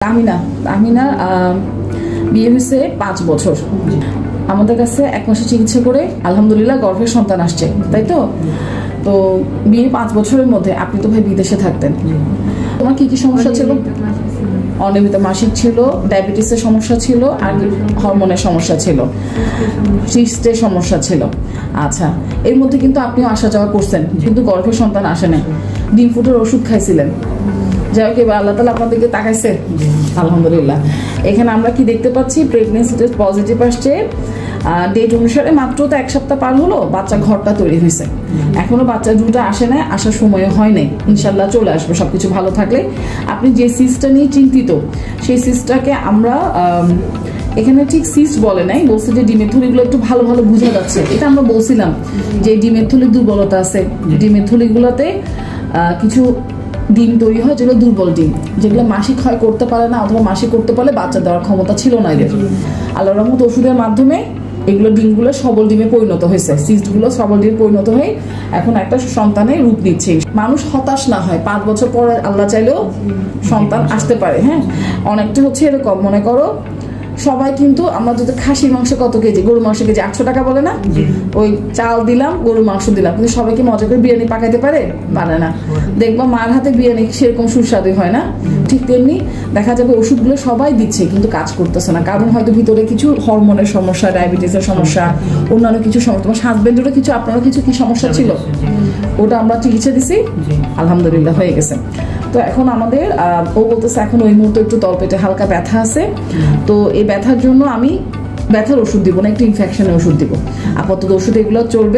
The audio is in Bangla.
আমিনার বিয়ে হয়েছে 5 বছর। আমাদের কাছে 1 মাসে চিকিৎসা করে আলহামদুলিল্লাহ গর্ভের সন্তান আসছে, তাই তো? তো বিয়ে 5 বছরের মধ্যে আপনি তো ভাই বিদেশে থাকতেন, তোমার কি কি সমস্যা ছিল? অনিয়মিত মাসিক ছিল, ডায়াবেটিসের সমস্যা ছিল, আর হরমোনের সমস্যা ছিল, সিস্টের সমস্যা ছিল। আচ্ছা, এর মধ্যে কিন্তু আপনিও আসা যাওয়া করছেন, কিন্তু গর্ভের সন্তান আসে নাই। ডিম ফুটের ওষুধ খাইছিলেন। যাই হোক, এবার আল্লাহ তাআলা আপনাদেরকে তাকাইছে, আলহামদুলিল্লাহ। এখানে আমরা কি দেখতে পাচ্ছি, প্রেগনেন্সি টেস্ট পজিটিভ আসছে। ডেট অনুসারে মাত্র তো 1 সপ্তাহ পার হলো, বাচ্চা ঘরটা তৈরি হয়েছে। এখনো বাচ্চা দুটা আসে না, আসার সময় হয় নাই, ইনশাল্লাহ চলে আসবে সবকিছু ভালো থাকলে। আপনি যে সিস্টটা নিয়ে চিন্তিত, সেই সিস্টটাকে আমরা এখানে ঠিক সিস্ট বলে নাই, বলছে যে ডিমের থলিগুলো একটু ভালো ভালো বোঝা যাচ্ছে। এটা আমরা বলছিলাম যে ডিমের থলির দুর্বলতা আছে, ডিমের থলিগুলোতে কিছু ডিম তৈরি হয় যেগুলো দুর্বল ডিম, যেগুলো মাসিক হয় করতে পারে না, অথবা মাসিক করতে পারলে বাচ্চা দেওয়ার ক্ষমতা ছিল না এদের। আল্লাহর রহমত ওষুধের মাধ্যমে এগুলো ডিমগুলো সবল ডিমে পরিণত হয়েছে, সিস্টগুলো সবল ডিমে পরিণত হয়ে এখন একটা সন্তানের রূপ নিচ্ছে। মানুষ হতাশ না হয়, 5 বছর পরে আল্লাহ চাইলেও সন্তান আসতে পারে। হ্যাঁ, অনেকটা হচ্ছে এরকম, মনে করো সবাই কিন্তু আমরা যদি খাসির মাংস কত কেজি, গরুর মাংস কেজি 800 টাকা বলে না, ওই চাল দিলাম, গরুর মাংস দিলাম, কিন্তু সবাইকে মজা করে বিরিয়ানি পাকাইতে পারে না। দেখবা মার হাতে বিরিয়ানি সেরকম সুস্বাদু হয় না। ঠিক তেমনি দেখা যাবে ওষুধগুলো সবাই দিচ্ছে কিন্তু কাজ করতেছে না, কারণ হয়তো ভিতরে কিছু হরমোনের সমস্যা, ডায়াবেটিসের সমস্যা, অন্যান্য কিছু সমস্যা। তোমার হাজবেন্ডেরও কিছু, আপনারও কিছু কি সমস্যা ছিল, ওটা আমরা চিকিৎসা দিছি, আলহামদুলিল্লাহ হয়ে গেছে। তো এখন আমাদের ও বলতেছে এখন ওই মুহূর্তে একটু তলপেটে হালকা ব্যথা আছে, তো এই ব্যথার জন্য আমি ব্যথার ওষুধ দিব না, একটু ইনফেকশনের ওষুধ দিব। আপাতত ওষুধ এগুলো চলবে।